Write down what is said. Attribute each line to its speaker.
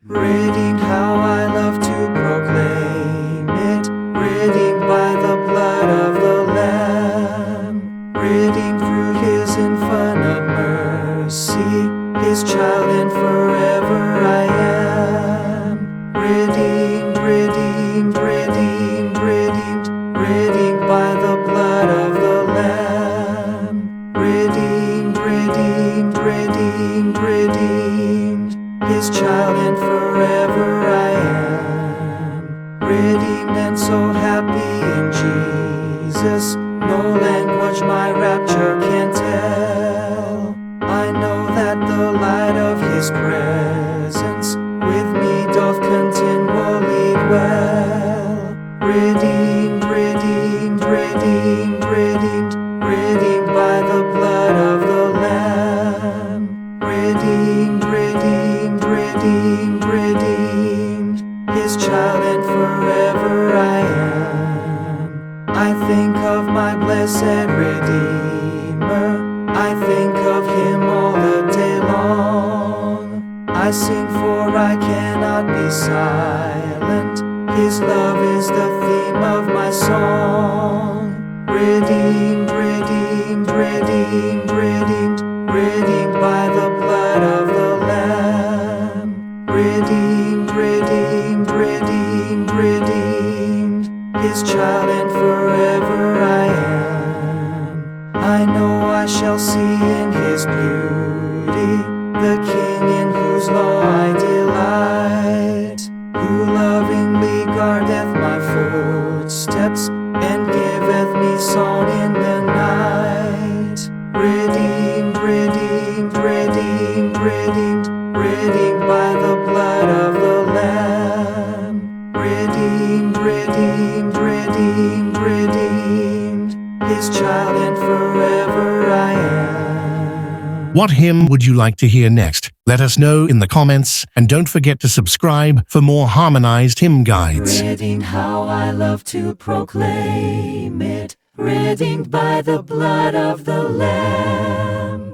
Speaker 1: Reading how I love to proclaim it, reading by the blood of the Lamb, reading through His infinite mercy, His child and forever I am. Redeemed, redeemed, redeemed, redeemed, redeemed by the blood of the Lamb. Redeemed, redeemed, redeemed, redeemed, His child and forever I am. Redeemed and so happy in Jesus, no language my rapture can tell. I know that the light of His presence with me doth continually dwell. Redeemed, redeemed, redeemed, redeemed, redeemed by the blood of the Lamb. Redeemed, redeemed, redeemed, redeemed, His child and forever I am. I think of my blessed Redeemer, I think of Him all the day long. I sing for I cannot be silent, His love is the theme of my song. Redeemed, redeemed, redeemed, redeemed, redeemed by the blood of the Lamb. Redeemed, redeemed, redeemed, redeemed, His child and forever I am. I know I shall see in His beauty the King in whose law I delight, who lovingly guardeth my footsteps and giveth me song in the night. Redeemed, redeemed, redeemed, redeemed, redeemed by the blood of the Lamb. Redeemed, redeemed, redeemed, redeemed, His child and forever I am.
Speaker 2: What hymn would you like to hear next? Let us know in the comments, and don't forget to subscribe for more harmonized hymn guides.
Speaker 1: Reading how I love to proclaim it, redeemed by the blood of the Lamb.